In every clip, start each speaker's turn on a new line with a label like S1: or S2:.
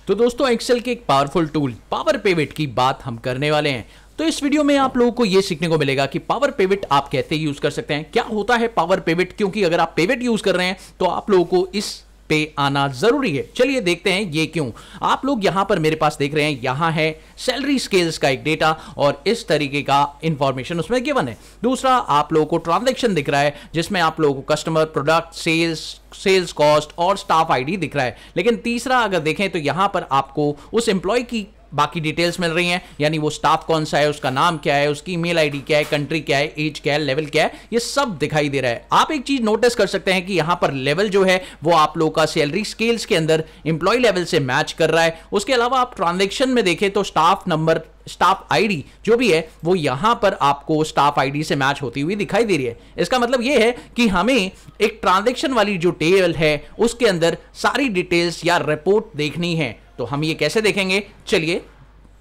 S1: तो दोस्तों एक्सेल के एक पावरफुल टूल पावर पिवट की बात हम करने वाले हैं। तो इस वीडियो में आप लोगों को यह सीखने को मिलेगा कि पावर पिवट आप कैसे यूज कर सकते हैं, क्या होता है पावर पिवट, क्योंकि अगर आप पिवट यूज कर रहे हैं तो आप लोगों को इस पे आना जरूरी है। चलिए देखते हैं ये क्यों। आप लोग यहां पर मेरे पास देख रहे हैं, यहां है सैलरी स्केल्स का एक डेटा और इस तरीके का इंफॉर्मेशन उसमें गिवन है। दूसरा आप लोगों को ट्रांजैक्शन दिख रहा है जिसमें आप लोगों को कस्टमर, प्रोडक्ट, सेल्स कॉस्ट और स्टाफ आईडी दिख रहा है। लेकिन तीसरा अगर देखें तो यहां पर आपको उस एम्प्लॉय की बाकी डिटेल्स मिल रही हैं, यानी वो स्टाफ कौन सा है, उसका नाम क्या है, उसकी ईमेल आईडी क्या है, कंट्री क्या है, एज क्या है, लेवल क्या है, ये सब दिखाई दे रहा है। आप एक चीज नोटिस कर सकते हैं कि यहां पर लेवल जो है वो आप लोगों का सैलरी स्केल्स के अंदर एम्प्लॉय लेवल से मैच कर रहा है। उसके अलावा आप ट्रांजैक्शन में देखें तो स्टाफ नंबर, स्टाफ आईडी जो भी है वो यहां पर आपको स्टाफ आईडी से मैच होती हुई दिखाई दे रही है। इसका मतलब यह है कि हमें एक ट्रांजैक्शन वाली जो टेबल है उसके अंदर सारी डिटेल्स या रिपोर्ट देखनी है। तो हम ये कैसे देखेंगे, चलिए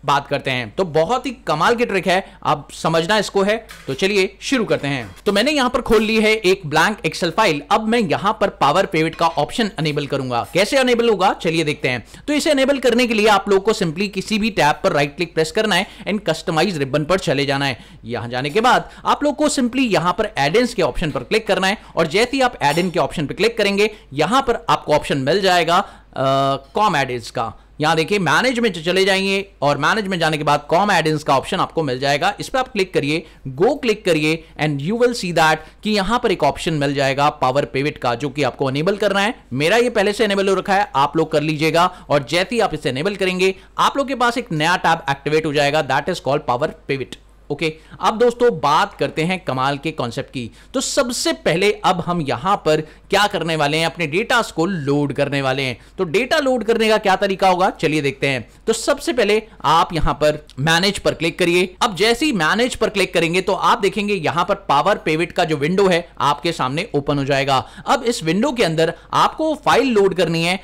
S1: बात करते हैं। तो बहुत ही कमाल की ट्रिक है, अब समझना इसको है। तो चलिए शुरू करते हैं। तो मैंने यहां पर खोल ली है एक ब्लैंक एक्सेल फाइल। अब मैं यहां पर पावर पिवट का ऑप्शन अनेबल करूंगा। कैसे अनेबल होगा चलिए देखते हैं। तो इसे अनेबल करने के लिए आप लोग को सिंपली किसी भी टैब पर राइट क्लिक प्रेस करना है एंड कस्टमाइज रिबन पर चले जाना है। यहां जाने के बाद आप लोग को सिंपली यहां पर एड-इन्स के ऑप्शन पर क्लिक करना है और जैसे ही आप एड-इन के ऑप्शन पर क्लिक करेंगे यहां पर आपको ऑप्शन मिल जाएगा कॉम एड-इन्स का। यहां देखिए मैनेज में चले जाइए और मैनेज में जाने के बाद कॉम एड-इन्स का ऑप्शन आपको मिल जाएगा। इस पर आप क्लिक करिए, गो क्लिक करिए and you will see that कि यहां पर एक ऑप्शन मिल जाएगा पावर पिवट का, जो कि आपको अनेबल करना है। मेरा ये पहले से अनेबल हो रखा है, आप लोग कर लीजिएगा। और जैसे ही आप इसे अनेबल करेंगे आप लोग के पास एक नया टैब एक्टिवेट हो जाएगा, that is called power pivot. Okay, अब दोस्तों बात करते हैं कमाल के कॉन्सेप्ट की। तो सबसे पहले अब हम यहां पर क्या करने वाले हैं, अपने डेटा को लोड करने वाले हैं। तो डेटा लोड करने का क्या तरीका होगा चलिए देखते हैं। तो सबसे पहले आप यहां पर मैनेज पर क्लिक करिए। अब जैसे ही मैनेज पर क्लिक करेंगे तो आप देखेंगे यहां पर पावर पिवट का जो विंडो है आपके सामने ओपन हो जाएगा। अब इस विंडो के अंदर आपको फाइल लोड करनी है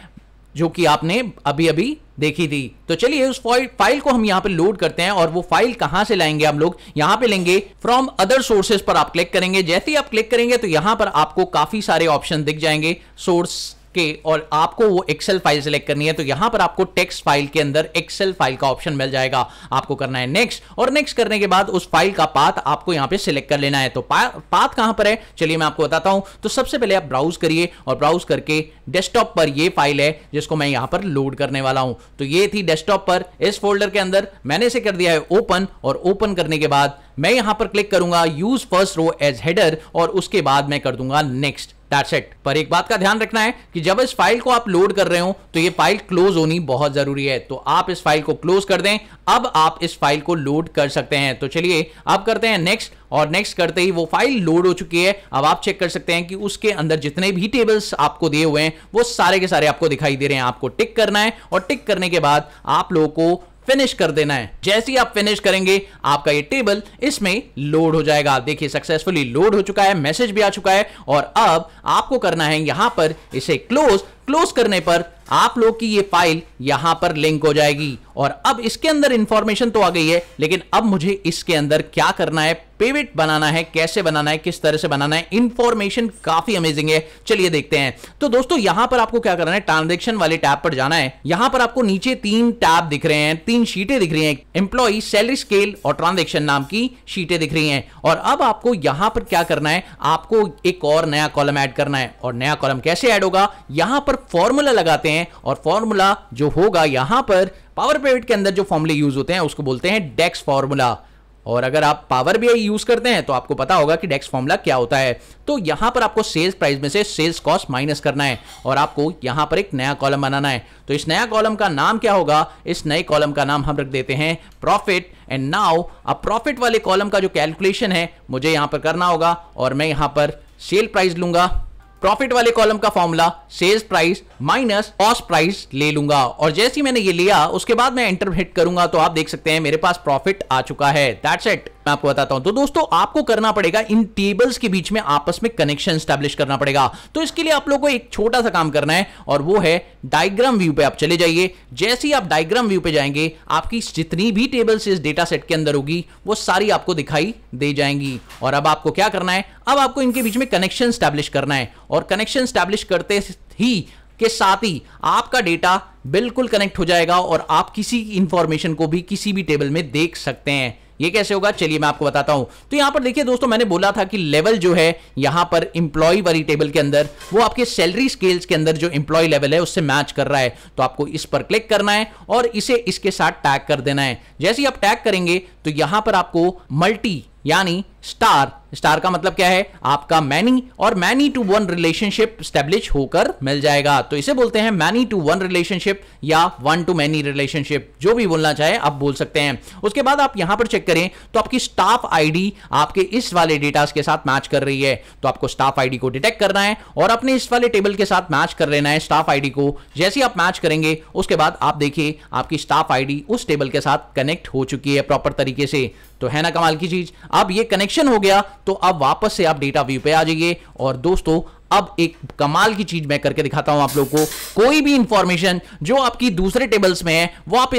S1: जो कि आपने अभी अभी देखी थी। तो चलिए उस फाइल को हम यहां पे लोड करते हैं। और वो फाइल कहां से लाएंगे हम लोग, यहां पे लेंगे फ्रॉम अदर सोर्सेज पर आप क्लिक करेंगे। जैसे ही आप क्लिक करेंगे तो यहां पर आपको काफी सारे ऑप्शन दिख जाएंगे सोर्स के और आपको वो एक्सेल फाइल सिलेक्ट करनी है। तो यहां पर आपको टेक्स्ट फाइल के अंदर एक्सेल फाइल का ऑप्शन मिल जाएगा। आपको करना है नेक्स्ट, और नेक्स्ट करने के बाद उस फाइल का पाथ आपको यहां पे सिलेक्ट कर लेना है। तो पाथ कहां पर है चलिए मैं आपको बताता हूं। तो सबसे पहले आप ब्राउज करिए और ब्राउज करके डेस्कटॉप पर ये फाइल है जिसको मैं यहां पर लोड करने वाला हूं। तो ये थी डेस्कटॉप पर, इस फोल्डर के अंदर मैंने इसे कर दिया है ओपन। और ओपन करने के बाद मैं यहां पर क्लिक करूंगा use first row as header और उसके बाद मैं कर दूंगा नेक्स्ट। That's it। पर एक बात का ध्यान रखना है कि जब इस फाइल को आप लोड कर रहे हो तो ये फाइल क्लोज होनी बहुत जरूरी है। तो आप इस फाइल को क्लोज कर दें, अब आप इस फाइल को लोड कर सकते हैं। तो चलिए आप करते हैं नेक्स्ट, और नेक्स्ट करते ही वो फाइल लोड हो चुकी है। अब आप चेक कर सकते हैं कि उसके अंदर जितने भी टेबल्स आपको दिए हुए हैं वो सारे के सारे आपको दिखाई दे रहे हैं। आपको टिक करना है और टिक करने के बाद आप लोगों को फिनिश कर देना है। जैसे ही आप फिनिश करेंगे आपका ये टेबल इसमें लोड हो जाएगा। देखिए सक्सेसफुली लोड हो चुका है, मैसेज भी आ चुका है। और अब आपको करना है यहां पर इसे क्लोज करने पर आप लोग की ये फाइल यहां पर लिंक हो जाएगी। और अब इसके अंदर इंफॉर्मेशन तो आ गई है, लेकिन अब मुझे इसके अंदर क्या करना है, पिवट बनाना है। कैसे बनाना है, किस तरह से बनाना है, इंफॉर्मेशन काफी अमेजिंग है, चलिए देखते हैं। तो दोस्तों यहां पर आपको क्या करना है, ट्रांजैक्शन वाले टैब पर जाना है। यहां पर आपको नीचे 3 टैब दिख रहे हैं, 3 शीटें दिख रही हैं, एम्प्लॉय, सैलरी स्केल और ट्रांजैक्शन नाम की शीटें दिख रही हैं। और अब आपको यहां पर क्या करना है, आपको एक और नया कॉलम ऐड करना है। और नया कॉलम कैसे ऐड होगा, यहां पर फॉर्मूला लगाते हैं। और फॉर्मूला जो होगा यहां पर पावर पिवट के अंदर जो फॉर्मूले यूज होते हैं उसको बोलते हैं डेक्स फॉर्मूला। और अगर आप पावर बीआई यूज करते हैं तो आपको पता होगा कि डेक्स फॉर्मूला क्या होता है। तो यहां पर आपको सेल्स प्राइस में से सेल्स कॉस्ट माइनस करना है और आपको यहां पर एक नया कॉलम बनाना है। तो इस नया कॉलम का नाम क्या होगा, इस नए कॉलम का नाम हम रख देते हैं प्रॉफिट। एंड नाउ अब प्रॉफिट वाले कॉलम का जो कैलकुलेशन है मुझे यहां पर करना होगा और मैं यहां पर सेल प्राइस लूंगा। प्रॉफिट वाले कॉलम का formula sales price minus cost price ले लूंगा। और जैसे ही मैंने ये लिया उसके बाद मैं एंटर हिट करूंगा तो आप देख सकते हैं मेरे पास प्रॉफिट आ चुका है। That's it. मैं आपको बताता हूं। तो दोस्तों आपको करना पड़ेगा इन टेबल्स के बीच में आपस में कनेक्शन एस्टैब्लिश करना पड़ेगा। तो इसके लिए आप लोगों को एक छोटा सा काम करना है और वो है डायग्राम व्यू पे आप चले जाइए। जैसे ही आप डायग्राम व्यू पे जाएंगे आपकी जितनी भी टेबल्स इस डेटा सेट के अंदर होगी वो सारी आपको दिखाई दे जाएंगी। और अब आपको क्या करना है, अब आपको इनके बीच में कनेक्शन एस्टैब्लिश करना है। और कनेक्शन एस्टैब्लिश करते ही के साथ ही आपका डेटा बिल्कुल कनेक्ट हो जाएगा और आप किसी इंफॉर्मेशन को भी किसी भी टेबल में देख सकते हैं। ये कैसे होगा, चलिए मैं आपको बताता हूं। तो यहां पर देखिए दोस्तों, मैंने बोला था कि लेवल जो है यहां पर इंप्लॉय वाली टेबल के अंदर वो आपके सैलरी स्केल्स के अंदर जो इंप्लॉय लेवल है उससे मैच कर रहा है। तो आपको इस पर क्लिक करना है और इसे इसके साथ टैग कर देना है। जैसे ही आप टैग करेंगे तो यहां पर आपको मल्टी यानी स्टार का मतलब क्या है, आपका मैनी और many to one relationship establish होकर मिल जाएगा। तो इसे बोलते हैं मैनी टू वन रिलेशनशिप या वन टू मैनी रिलेशनशिप, जो भी बोलना चाहे आप बोल सकते हैं। उसके बाद आप यहां पर चेक करें तो आपकी स्टाफ आईडी आपके इस वाले डेटा के साथ मैच कर रही है। तो आपको स्टाफ आईडी को डिटेक्ट करना है और अपने इस वाले टेबल के साथ मैच कर लेना है स्टाफ आईडी को। जैसे ही आप मैच करेंगे उसके बाद आप देखिए आपकी स्टाफ आईडी उस टेबल के साथ कनेक्ट हो चुकी है प्रॉपर तरीके से। तो है ना कमाल की चीज। अब ये कनेक्शन हो गया तो अब वापस से आप डेटा व्यू पे आ जाइए और दोस्तों अब एक कमाल की चीज मैं करके दिखाता हूं आप लोगों को। कोई भी इंफॉर्मेशन जो आपकी दूसरे टेबल्स में है वो आप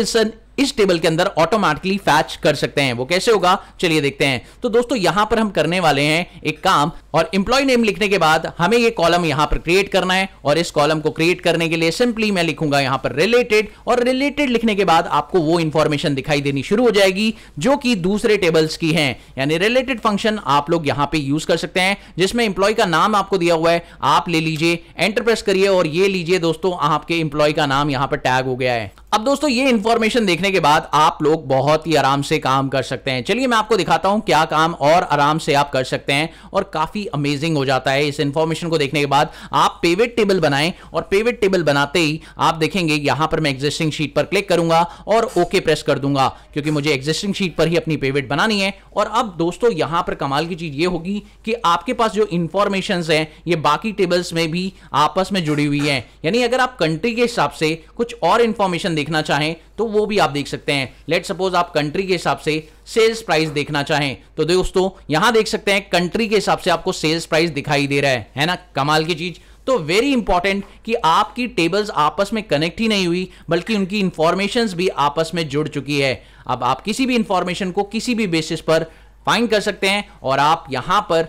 S1: इस टेबल के अंदर ऑटोमेटिकली फैच कर सकते हैं। वो कैसे होगा, चलिए देखते हैं। तो दोस्तों यहां पर हम करने वाले हैं एक काम, और एम्प्लॉय नेम लिखने के बाद हमें ये कॉलम यहां पर क्रिएट करना है। और इस कॉलम को क्रिएट करने के लिए सिंपली मैं लिखूंगा यहां पर रिलेटेड, और रिलेटेड लिखने के बाद आपको वो इंफॉर्मेशन दिखाई देनी शुरू हो जाएगी जो कि दूसरे टेबल्स की हैं। यानी रिलेटेड फंक्शन आप लोग यहां पे यूज कर सकते हैं, जिसमें एम्प्लॉय का नाम आपको दिया हुआ है, आप ले लीजिए, एंटर प्रेस करिए और ये लीजिए दोस्तों आपके एम्प्लॉय का नाम यहां पर टैग हो गया है। अब दोस्तों ये इंफॉर्मेशन देखने के बाद आप लोग बहुत ही आराम से काम कर सकते हैं। चलिए मैं आपको दिखाता हूं क्या काम और आराम से आप कर सकते हैं और काफी अमेजिंग हो जाता है। इस इंफॉर्मेशन को देखने के बाद आप पिवट टेबल बनाएं और पिवट टेबल बनाते ही आप देखेंगे यहां पर मैं एग्जिस्टिंग शीट पर क्लिक करूंगा और ओके प्रेस कर दूंगा, क्योंकि मुझे एग्जिस्टिंग शीट पर ही अपनी पिवट बनानी है। और अब दोस्तों यहां पर कमाल की चीज ये होगी कि आपके पास जो इंफॉर्मेशन है ये बाकी टेबल्स में भी आपस में जुड़ी हुई है। यानी अगर आप कंट्री के हिसाब से कुछ और इंफॉर्मेशन देखना चाहें तो वो भी आप देख सकते हैं। लेट सपोज आप कंट्री के हिसाब से सेल्स प्राइस देखना चाहें तो दोस्तों यहां देख सकते हैं कंट्री के हिसाब से आपको सेल्स प्राइस दिखाई दे रहा है ना, कमाल की चीज। तो वेरी इंपॉर्टेंट कि आपकी टेबल्स आपस में कनेक्ट ही नहीं हुई बल्कि उनकी इंफॉर्मेशंस भी आपस में जुड़ चुकी है। अब आप किसी भी इंफॉर्मेशन को किसी भी बेसिस पर फाइंड कर सकते हैं और आप यहां पर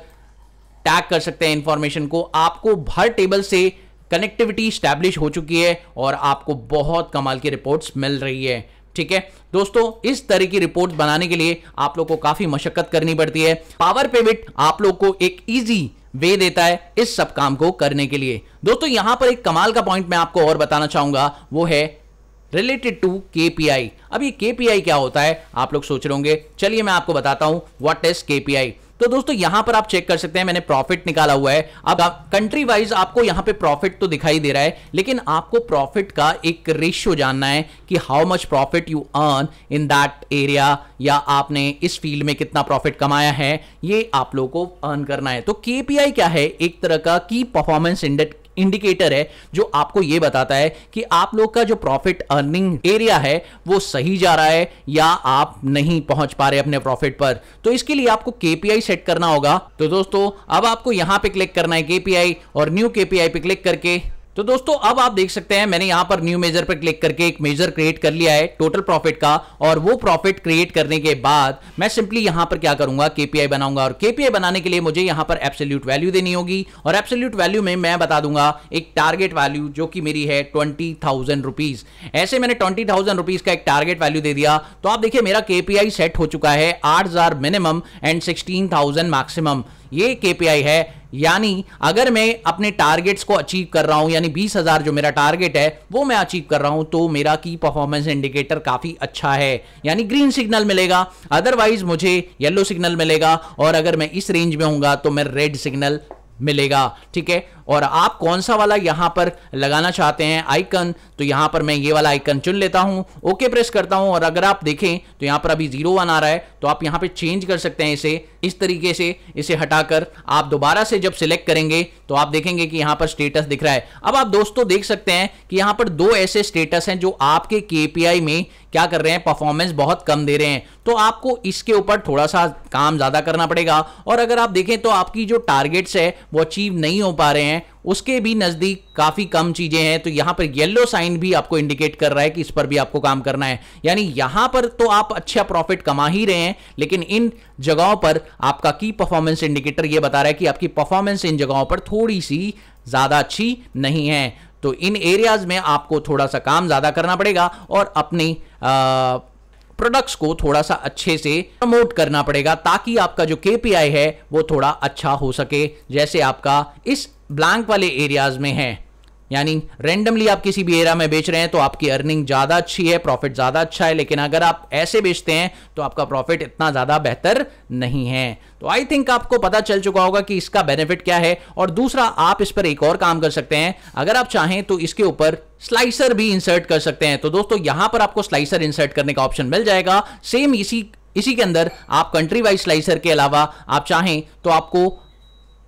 S1: टैग कर सकते हैं इंफॉर्मेशन को। आपको हर टेबल से कनेक्टिविटी स्टैब्लिश हो चुकी है और आपको बहुत कमाल की रिपोर्ट्स मिल रही है। ठीक है दोस्तों, इस तरह की रिपोर्ट बनाने के लिए आप लोग को काफी मशक्कत करनी पड़ती है। पावर पिवट आप लोग को एक इजी वे देता है इस सब काम को करने के लिए। दोस्तों यहां पर एक कमाल का पॉइंट मैं आपको और बताना चाहूंगा, वो है रिलेटेड टू केपीआई। अब ये केपीआई क्या होता है आप लोग सोच रहे होंगे, चलिए मैं आपको बताता हूं व्हाट इज केपीआई। तो दोस्तों यहां पर आप चेक कर सकते हैं मैंने प्रॉफिट निकाला हुआ है। अब कंट्री वाइज आपको यहां पे प्रॉफिट तो दिखाई दे रहा है, लेकिन आपको प्रॉफिट का एक रेशियो जानना है कि how much profit you earn in that area, या आपने इस फील्ड में कितना प्रॉफिट कमाया है, ये आप लोगों को अर्न करना है। तो केपीआई क्या है, एक तरह का की परफॉर्मेंस इंडिकेटर है जो आपको यह बताता है कि आप लोग का जो प्रॉफिट अर्निंग एरिया है वो सही जा रहा है या आप नहीं पहुंच पा रहे अपने प्रॉफिट पर। तो इसके लिए आपको केपीआई सेट करना होगा। तो दोस्तों अब आपको यहां पे क्लिक करना है केपीआई, और न्यू केपीआई पे क्लिक करके तो दोस्तों अब आप देख सकते हैं मैंने यहां पर न्यू मेजर पर क्लिक करके एक मेजर क्रिएट कर लिया है टोटल प्रॉफिट का। और वो प्रॉफिट क्रिएट करने के बाद मैं सिंपली यहां पर क्या करूंगा, केपीआई बनाऊंगा। और केपीआई बनाने के लिए मुझे यहां पर एब्सोल्यूट वैल्यू देनी होगी, और एब्सोल्यूट वैल्यू में मैं बता दूंगा एक टारगेट वैल्यू जो कि मेरी है 20,000 रुपीज। ऐसे मैंने 20,000 रुपीज का एक टारगेट वैल्यू दे दिया। तो आप देखिए मेरा केपीआई सेट हो चुका है 8,000 मिनिमम एंड 16,000 मैक्सिमम। ये केपीआई है, यानी अगर मैं अपने टारगेट्स को अचीव कर रहा हूं, यानी 20,000 जो मेरा टारगेट है वो मैं अचीव कर रहा हूं, तो मेरा की परफॉर्मेंस इंडिकेटर काफी अच्छा है, यानी ग्रीन सिग्नल मिलेगा। अदरवाइज मुझे येलो सिग्नल मिलेगा, और अगर मैं इस रेंज में हूंगा तो मैं रेड सिग्नल मिलेगा। ठीक है, और आप कौन सा वाला यहां पर लगाना चाहते हैं आइकन, तो यहां पर मैं ये वाला आइकन चुन लेता हूं, ओके प्रेस करता हूं। और अगर आप देखें तो यहां पर अभी 01 आ रहा है, तो आप यहां पे चेंज कर सकते हैं इसे इस तरीके से। इसे हटाकर आप दोबारा से जब सिलेक्ट करेंगे तो आप देखेंगे कि यहां पर स्टेटस दिख रहा है। अब आप दोस्तों देख सकते हैं कि यहां पर दो ऐसे स्टेटस हैं जो आपके केपीआई में क्या कर रहे हैं, परफॉर्मेंस बहुत कम दे रहे हैं। तो आपको इसके ऊपर थोड़ा सा काम ज्यादा करना पड़ेगा। और अगर आप देखें तो आपकी जो टारगेट्स है वो अचीव नहीं हो पा रहे हैं, उसके भी नजदीक काफी कम चीजें हैं। तो यहां पर येलो साइन भी आपको इंडिकेट कर रहा है कि इस पर भी आपको काम करना है। यानी यहां पर तो आप अच्छा प्रॉफिट कमा ही रहे हैं, लेकिन इन जगहों पर आपका की परफॉर्मेंस इंडिकेटर यह बता रहा है कि आपकी परफॉर्मेंस इन जगहों पर थोड़ी सी ज्यादा अच्छी नहीं है। तो इन एरियाज में आपको थोड़ा सा काम ज्यादा करना पड़ेगा और अपनी प्रोडक्ट्स को थोड़ा सा अच्छे से प्रमोट करना पड़ेगा ताकि आपका जो केपीआई है वो थोड़ा अच्छा हो सके, जैसे आपका इस ब्लैंक वाले एरियाज में है। यानी रैंडमली आप किसी भी एरिया में बेच रहे हैं तो आपकी अर्निंग ज्यादा अच्छी है, प्रॉफिट ज्यादा अच्छा है, लेकिन अगर आप ऐसे बेचते हैं तो आपका प्रॉफिट इतना ज्यादा बेहतर नहीं है। तो आई थिंक आपको पता चल चुका होगा कि इसका बेनिफिट क्या है। और दूसरा, आप इस पर एक और काम कर सकते हैं, अगर आप चाहें तो इसके ऊपर स्लाइसर भी इंसर्ट कर सकते हैं। तो दोस्तों यहां पर आपको स्लाइसर इंसर्ट करने का ऑप्शन मिल जाएगा। सेम इसी के अंदर आप कंट्री वाइज स्लाइसर के अलावा आप चाहें तो आपको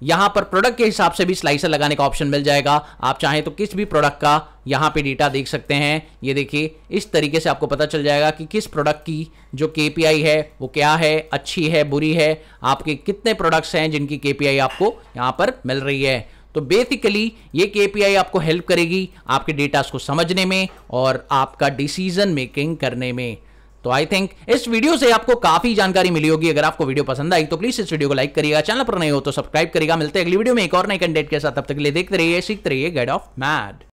S1: यहां पर प्रोडक्ट के हिसाब से भी स्लाइसर लगाने का ऑप्शन मिल जाएगा। आप चाहें तो किस भी प्रोडक्ट का यहां पे डेटा देख सकते हैं। ये देखिए, इस तरीके से आपको पता चल जाएगा कि किस प्रोडक्ट की जो केपीआई है वो क्या है, अच्छी है, बुरी है, आपके कितने प्रोडक्ट्स हैं जिनकी केपीआई आपको यहां पर मिल रही है। तो बेसिकली ये केपीआई आपको हेल्प करेगी आपके डेटा को समझने में और आपका डिसीजन मेकिंग करने में। तो आई थिंक इस वीडियो से आपको काफी जानकारी मिली होगी। अगर आपको वीडियो पसंद आई तो प्लीज इस वीडियो को लाइक करिएगा, चैनल पर नए हो तो सब्सक्राइब करिएगा। मिलते हैं अगली वीडियो में एक और नए कंटेंट के साथ, तब तक के लिए देखते रहिए, सीखते रहिए, गेट ऑफ मैड।